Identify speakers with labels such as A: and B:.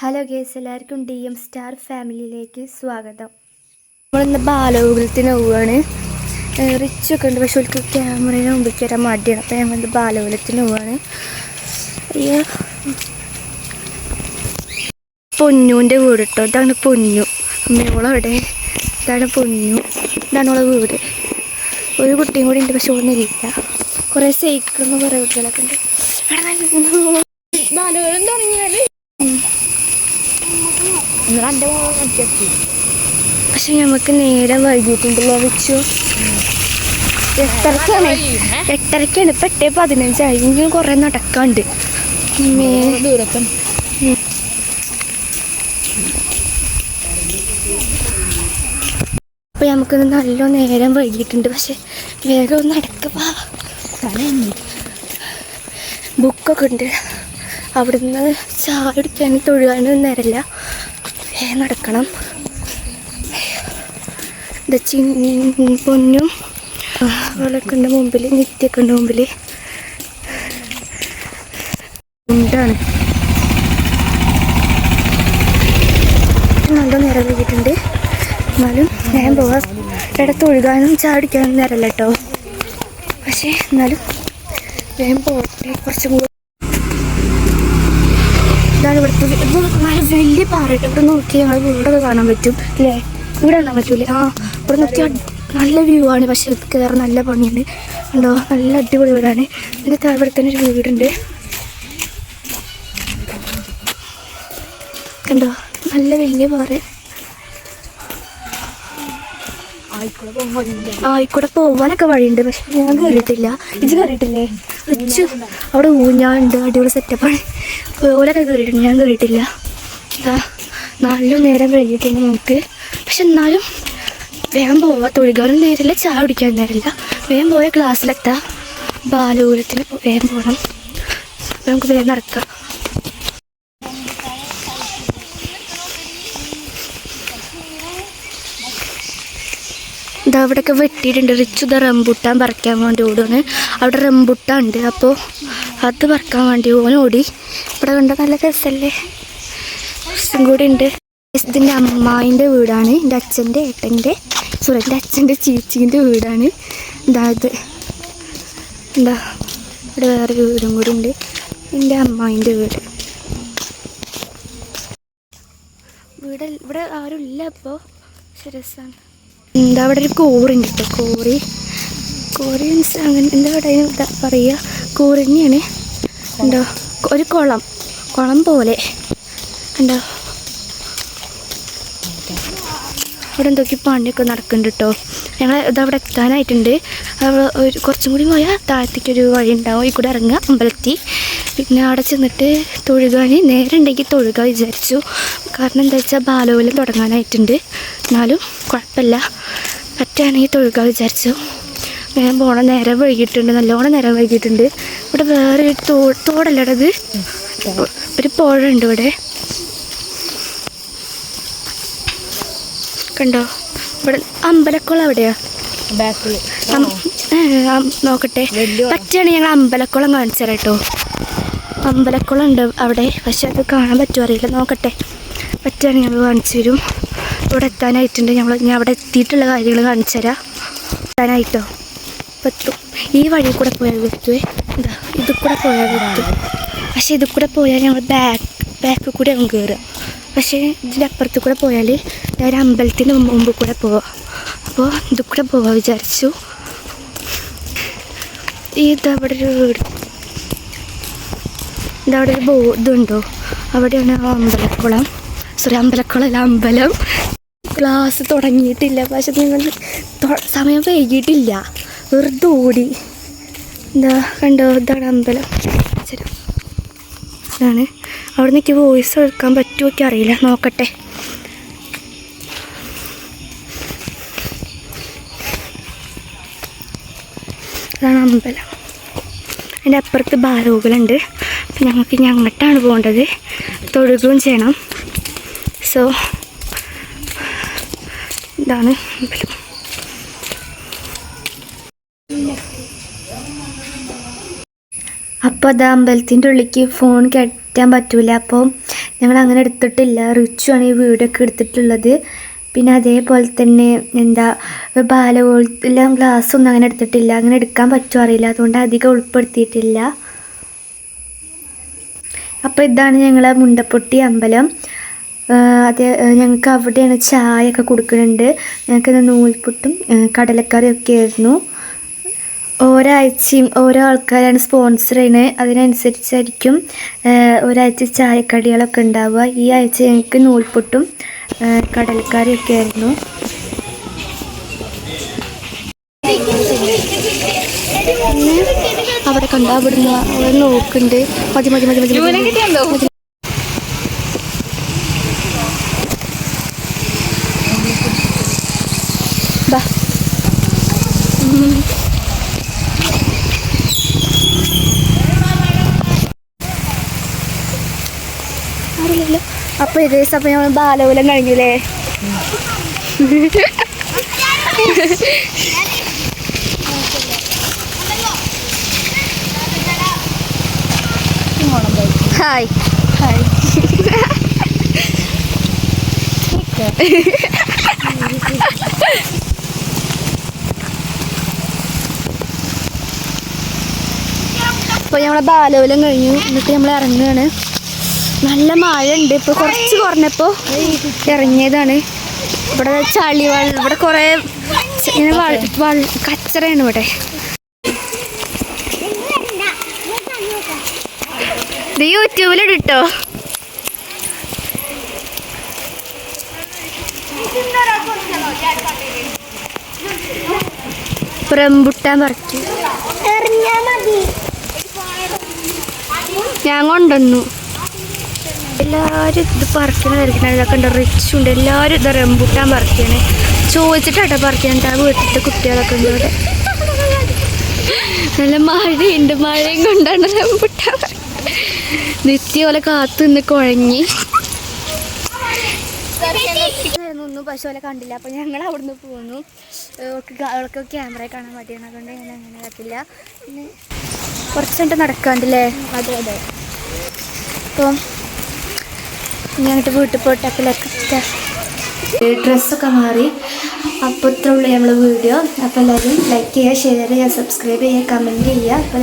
A: Hello guys, എല്ലാവർക്കും DM star ഫാമിലിയിലേക്ക് സ്വാഗതം. നമ്മളിന്ന് ബാലഗോകുലത്തിന് പോവുകയാണ്. റിച്ചൊക്കെ ഉണ്ട്, പക്ഷെ അവർക്ക് ക്യാമറയുടെ മുമ്പിൽ വരാൻ മടിയാണ്. അപ്പോൾ ഞങ്ങളിന്ന് ബാലഗോകുലത്തിന് പോവുകയാണ്. അയ്യോ, പൊന്നുവിൻ്റെ വീട് കേട്ടോ. ഇതാണ് പൊന്നു. അമ്മയോളവിടെ. ഇതാണ് പൊന്നു. ഇതാണ് ഓളെ വീട്. ഒരു കുട്ടിയും കൂടി ഉണ്ട്, പക്ഷെ ഓർമ്മയില്ല. കുറേ സൈക്കിളും കുറേ കുട്ടികളൊക്കെ ഉണ്ട്. ബാലഗോകുലം തുടങ്ങിയാൽ പക്ഷെ നമുക്ക് നേരം വൈകിട്ടുണ്ടല്ലോ. വെച്ചു 8:30 8:30 ഇപ്പം 8:15 എങ്കിലും കുറേ നടക്കാണ്ട്. അപ്പൊ നമുക്കിന്ന് നല്ല നേരം വൈകിട്ടുണ്ട്. പക്ഷെ വേഗം നടക്കുക. ബുക്കൊക്കെ ഉണ്ട്. അവിടുന്ന് ചായ കുടിക്കാനും തൊഴുകാനും നേരമില്ല. വേഗം നടക്കണം. പൊന്നും അവളൊക്കെ ഉണ്ട് മുമ്പിൽ, നിത്യൊക്കെ ഉണ്ട് മുമ്പിൽ. ഉണ്ടാണ് നല്ല നേരം വൈകിട്ടുണ്ട്. എന്നാലും ഞാൻ പോകാം. ഇടത്ത് ഒഴുകാനും ചാടിക്കാനും നേരമല്ല കേട്ടോ. പക്ഷേ എന്നാലും വേഗം പോകട്ടെ. കുറച്ചും കൂടി ഇതാണ് ഇവിടുത്തെ. ഇത് വളരെ വലിയ പാറയിട്ട്. ഇവിടെ നോക്കി ഞങ്ങൾ വീടൊക്കെ കാണാൻ പറ്റും അല്ലേ? ഇവിടെ കാണാൻ പറ്റൂലേ? ഇവിടെ നോക്കി നല്ല വ്യൂ ആണ്. പക്ഷെ ഇത് കയറാൻ നല്ല പണിയുണ്ട്. ഉണ്ടോ? നല്ല അടിപൊളി വീടാണ്. ഇതിൻ്റെ ഇവിടെ തന്നെ ഒരു വീടുണ്ട്. കണ്ടോ? നല്ല വലിയ പാറ. ആയിക്കൂടെ പോവാനൊക്കെ വഴിയുണ്ട്. പക്ഷെ ഞാൻ കയറിയിട്ടില്ല. ഇത് കയറിയിട്ടില്ലേ? റിച്ച് അവിടെ ഊഞ്ഞാലുണ്ട്. അടിപൊളി സെറ്റപ്പാണ്. ഓലൊക്കെ കയറിയിട്ടുണ്ട്. ഞാൻ കയറിയിട്ടില്ല. നല്ല നേരം വൈകിട്ടുണ്ട് നമുക്ക്. പക്ഷെ എന്നാലും വേഗം പോവാം. തൊഴുകാനും നേരില്ല, ചായ കുടിക്കാൻ നേരില്ല. വേഗം പോയ ക്ലാസ്സിലെത്താം. ബാലഗോകുലത്തിന് വേഗം പോകണം. നമുക്ക് വേഗം നടക്കാം. ഇതാ അവിടെയൊക്കെ വെട്ടിയിട്ടുണ്ട്. റിച്ചുത റംബുട്ടാൻ പറിക്കാൻ വേണ്ടി ഓടുകയാണ്. അവിടെ റംബുട്ടാൻ ഉണ്ട്. അപ്പോൾ അത് പറിക്കാൻ വേണ്ടി ഓടി. ഇവിടെ കണ്ട നല്ല രസമല്ലേ? കുറച്ചും കൂടി ഉണ്ട്. ഇതിൻ്റെ അമ്മായിൻ്റെ വീടാണ്. എൻ്റെ അച്ഛൻ്റെ ഏട്ടൻ്റെ എൻ്റെ അച്ഛൻ്റെ ചേച്ചീൻ്റെ വീടാണ്. ഇത് എന്താ ഇവിടെ വേറെ വീടും കൂടി ഉണ്ട്. എൻ്റെ അമ്മായിൻ്റെ വീട്. ഇവിടെ ആരും ഇല്ല ഇപ്പോൾ. പക്ഷെ രസമാണ്. എന്താ അവിടെ ഒരു കോറിണ്ട് കേട്ടോ. കോറി മീൻസ് അങ്ങനെ എന്താ അവിടെ എന്താ പറയുക? കോറി തന്നെയാണ്. ഉണ്ടോ? ഒരു കുളം പോലെ ഉണ്ടോ? അവിടെ എന്തൊക്കെ പണിയൊക്കെ നടക്കുന്നുണ്ട് കേട്ടോ. ഞങ്ങൾ ഇതവിടെ എത്താനായിട്ടുണ്ട്. കുറച്ചും കൂടി പോയാൽ താഴത്തേക്കൊരു വഴി ഉണ്ടാവും. ഈ കൂടെ ഇറങ്ങുക അമ്പലത്തിൽ. പിന്നെ അവിടെ ചെന്നിട്ട് തൊഴുകാൻ നേരം ഉണ്ടെങ്കിൽ തൊഴുക വിചാരിച്ചു. കാരണം എന്താ വെച്ചാൽ ബാലഗോകുലം തുടങ്ങാനായിട്ടുണ്ട്. എന്നാലും കുഴപ്പമില്ല, പറ്റുകയാണെങ്കിൽ തൊഴുക വിചാരിച്ചു. വേഗം പോകണം. നേരം വൈകിട്ടുണ്ട്, നല്ലോണം നേരം വൈകിട്ടുണ്ട്. ഇവിടെ വേറെ തോടല്ലടത്, ഒരു പുഴ ഉണ്ട് ഇവിടെ. കണ്ടോ? ഇവിടെ അമ്പലക്കുളം എവിടെയാ? നോക്കട്ടെ, പറ്റുകയാണെങ്കിൽ ഞങ്ങൾ അമ്പലക്കുളം കാണിച്ചു തരാം കേട്ടോ. അമ്പലക്കുളം ഉണ്ട് അവിടെ, പക്ഷെ അത് കാണാൻ പറ്റുമോ അറിയില്ല. നോക്കട്ടെ, പറ്റുകയാണെങ്കിൽ ഞങ്ങൾ കാണിച്ചു തരും. ഇവിടെ എത്താനായിട്ടുണ്ട്. ഞാൻ അവിടെ എത്തിയിട്ടുള്ള കാര്യങ്ങൾ കാണിച്ചു തരാം. എത്താനായിട്ടോ പറ്റും. ഈ വഴി കൂടെ പോയാൽ എത്തുവേ. എന്താ ഇതിൽ കൂടെ പോയാൽ എത്തും. പക്ഷേ ഇതിൽ കൂടെ പോയാൽ ഞങ്ങൾ ബാക്ക് കൂടെ അങ്ങ് കയറുക. പക്ഷേ ഇതിൻ്റെ അപ്പുറത്ത് കൂടെ പോയാൽ ഞാൻ അമ്പലത്തിന് മുമ്പ് കൂടെ പോവാം. അപ്പോൾ ഇതിൽ കൂടെ പോവാൻ വിചാരിച്ചു. ഇതവിടെ ഒരു വീട്, ഇതവിടെ ഒരു ഇതുണ്ടോ? അവിടെയാണ് അമ്പലക്കുളം. അമ്പലക്കുളമല്ല, അമ്പലം. ക്ലാസ് തുടങ്ങിയിട്ടില്ല. പക്ഷെ നിങ്ങൾ സമയം വൈകിട്ടില്ല, വെറുതെ ഓടി. എന്താ കണ്ടോ? ഇതാണ് അമ്പലം. ഇതാണ്. അവിടെ നിൽക്കി വോയിസ് എടുക്കാൻ പറ്റുമോ ഒക്കെ അറിയില്ല. നോക്കട്ടെ. ഇതാണ് അമ്പലം. അതിൻ്റെ അപ്പുറത്ത് ബാലഗോകുലമുണ്ട്. അപ്പം ഞങ്ങൾക്ക് ഇനി അങ്ങോട്ടാണ് പോകേണ്ടത്. തൊഴുകുകയും ചെയ്യണം. സോ ഇതാണ് അമ്പലം. അപ്പോൾ അത് അമ്പലത്തിൻ്റെ ഉള്ളിലേക്ക് ഫോൺ കയറ്റാൻ പറ്റൂല. അപ്പോൾ ഞങ്ങൾ അങ്ങനെ എടുത്തിട്ടില്ല. റിച്ചുവാണ് ഈ വീടൊക്കെ എടുത്തിട്ടുള്ളത്. പിന്നെ അതേപോലെ തന്നെ എന്താ ബാലവോൾട്ടെല്ലാം ഗ്ലാസ്സൊന്നും അങ്ങനെ എടുത്തിട്ടില്ല. അങ്ങനെ എടുക്കാൻ പറ്റുമോ അറിയില്ല, അതുകൊണ്ട് അധികം ഉൾപ്പെടുത്തിയിട്ടില്ല. അപ്പോൾ ഇതാണ് ഞങ്ങളെ മുണ്ടപ്പൊട്ടി അമ്പലം. അത് ഞങ്ങൾക്ക് അവിടെയാണ് ചായ ഒക്കെ കൊടുക്കുന്നുണ്ട്. ഞങ്ങൾക്ക് നൂൽപുട്ടും കടലക്കറിയൊക്കെ ആയിരുന്നു. ഓരോ ആഴ്ചയും ഓരോ ആൾക്കാരാണ് സ്പോൺസർ ചെയ്യുന്നത്. അതിനനുസരിച്ചായിരിക്കും ഒരാഴ്ച ചായക്കടികളൊക്കെ ഉണ്ടാവുക. ഈ ആഴ്ച ഞങ്ങൾക്ക് നൂൽപുട്ടും കടലക്കറിയൊക്കെ ആയിരുന്നു. പിന്നെ അവിടെ കണ്ട അവിടുന്ന് അവിടെ നോക്കുന്നുണ്ട്. മതി മതി മതി മതി മതി. ബാ അറിയില്ലല്ലോ. അപ്പോൾ ഇതേ സമയം നമ്മൾ ബാലവൂലം കഴിഞ്ഞില്ലേ? Hi hi. അപ്പോൾ നമ്മളെ ബാലവൂലം കഴിഞ്ഞു. എന്നിട്ട് നമ്മൾ ഇറങ്ങുകയാണ്. നല്ല മഴ ഉണ്ട്. ഇപ്പോൾ കുറച്ച് കുറഞ്ഞപ്പോൾ ഇറങ്ങിയതാണ്. ഇവിടെ ചളി വെള്ളം, ഇവിടെ കുറേ ഇങ്ങനെ കച്ചറയാണ് ഇവിടെ. ഇത് യൂട്യൂബിലിട്ടോ. റംബുട്ടാൻ പറിക്കും. ഞാൻ കൊണ്ടുവന്നു. എല്ലാവരും ഇത് പറിക്കണ ഇതൊക്കെ ഉണ്ട്. റിച്ചുണ്ട്. എല്ലാവരും ഇത് റംബുട്ടാൻ പറിക്കാണ്. ചോദിച്ചിട്ടാട്ടോ പറിക്കാനുണ്ട്. ആ വീട്ടിലത്തെ കുട്ടികളൊക്കെ ഉണ്ട് ഇവിടെ. നല്ല മഴയുണ്ട്. മഴയും കൊണ്ടാണ് റംബുട്ടാൻ നിത്യ പോലെ കാത്തു നിന്ന് കുഴങ്ങി ഒന്നും പശു പോലെ കണ്ടില്ല. അപ്പോൾ ഞങ്ങൾ അവിടുന്ന് പോന്നു. അവൾക്ക് ക്യാമറ കാണാൻ മടിയാണ്, അതുകൊണ്ട് ഞാൻ അങ്ങനെ ആക്കില്ല. പിന്നെ കുറച്ചുകൊണ്ട് നടക്കാണ്ടല്ലേ? അതെ അതെ. അപ്പം ഞങ്ങട്ട് വീട്ടിൽ പോയിട്ടൊക്കെ ഡ്രസ്സൊക്കെ മാറി. അപ്പോൾ ഇത്ര ഉള്ളൂ നമ്മൾ വീഡിയോ. അപ്പോൾ എല്ലാവരും ലൈക്ക് ചെയ്യുക, ഷെയർ ചെയ്യുക, സബ്സ്ക്രൈബ് ചെയ്യുക, കമൻറ്റ് ചെയ്യുക. അപ്പോൾ